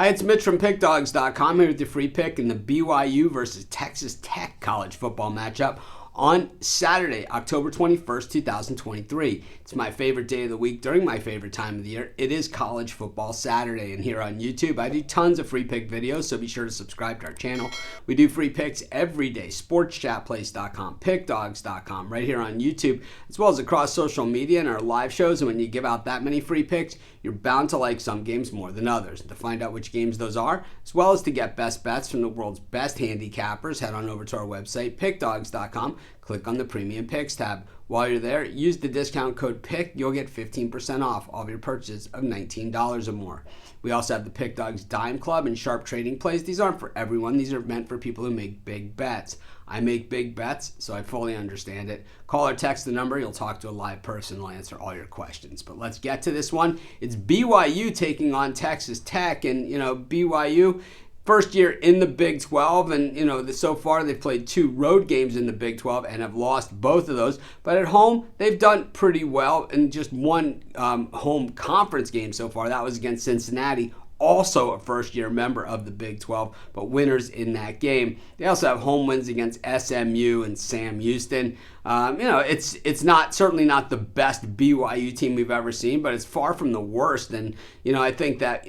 Hi, it's Mitch from Pickdawgz.com here with the free pick in the BYU versus Texas Tech college football matchup on Saturday, October 21st, 2023. It's my favorite day of the week during my favorite time of the year. It is College Football Saturday, and here on YouTube, I do tons of free pick videos, so be sure to subscribe to our channel. We do free picks every day, sportschatplace.com, pickdawgz.com, right here on YouTube, as well as across social media and our live shows. And when you give out that many free picks, you're bound to like some games more than others. To find out which games those are, as well as to get best bets from the world's best handicappers, head on over to our website, pickdawgz.com. Click on the Premium Picks tab. While you're there, use the discount code PICK. You'll get 15% off all of your purchases of $19 or more. We also have the Pick Dawgz Dime Club and Sharp Trading Plays. These aren't for everyone. These are meant for people who make big bets. I make big bets, so I fully understand it. Call or text the number. You'll talk to a live person who will answer all your questions. But let's get to this one. It's BYU taking on Texas Tech, and BYU, first year in the Big 12, and so far they've played 2 road games in the Big 12 and have lost both of those. But at home, they've done pretty well in just one home conference game so far. That was against Cincinnati, also a first-year member of the Big 12, but winners in that game. They also have home wins against SMU and Sam Houston. It's certainly not the best BYU team we've ever seen, but it's far from the worst. And I think that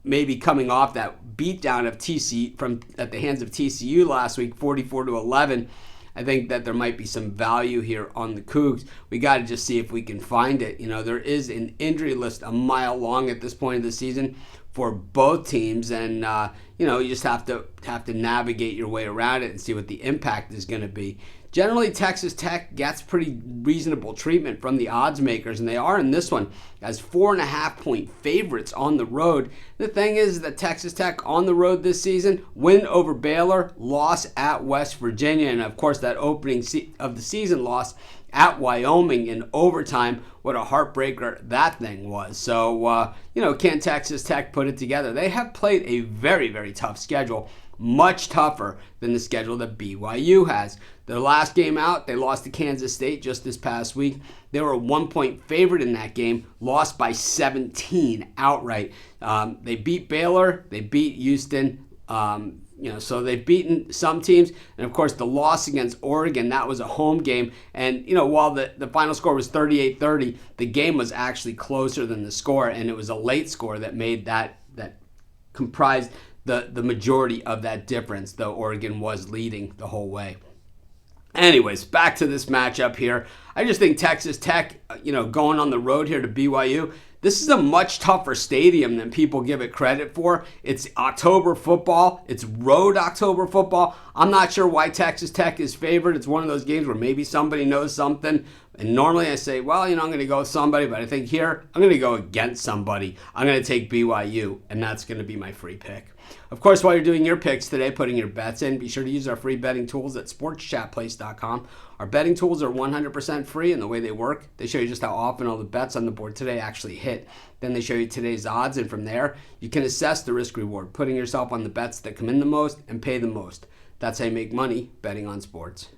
maybe coming off that beatdown of TCU at the hands of TCU last week, 44-11. I think that there might be some value here on the Cougs. We got to just see if we can find it. There is an injury list a mile long at this point of the season for both teams, and you just have to navigate your way around it and see what the impact is going to be. Generally, Texas Tech gets pretty reasonable treatment from the odds makers, and they are in this one as 4.5-point favorites on the road. The thing is that Texas Tech on the road this season, win over Baylor, loss at West Virginia, and of course that opening of the season loss at Wyoming in overtime. What a heartbreaker that thing was. So, can Texas Tech put it together? They have played a very, very tough schedule, much tougher than the schedule that BYU has. Their last game out, they lost to Kansas State just this past week. They were a 1-point favorite in that game, lost by 17 outright. They beat Baylor, they beat Houston, so they've beaten some teams. And of course, the loss against Oregon, that was a home game. And, while the final score was 38-30, the game was actually closer than the score, and it was a late score that made that comprised the majority of that difference, though Oregon was leading the whole way. Anyways, back to this matchup here. I just think Texas Tech, going on the road here to BYU, this is a much tougher stadium than people give it credit for. It's October football. It's road October football. I'm not sure why Texas Tech is favored. It's one of those games where maybe somebody knows something. And normally I say, well, I'm going to go with somebody. But I think here, I'm going to go against somebody. I'm going to take BYU, and that's going to be my free pick. Of course, while you're doing your picks today, putting your bets in, be sure to use our free betting tools at sportschatplace.com. Our betting tools are 100% free, and the way they work, they show you just how often all the bets on the board today actually hit. Then they show you today's odds, and from there, you can assess the risk-reward, putting yourself on the bets that come in the most and pay the most. That's how you make money betting on sports.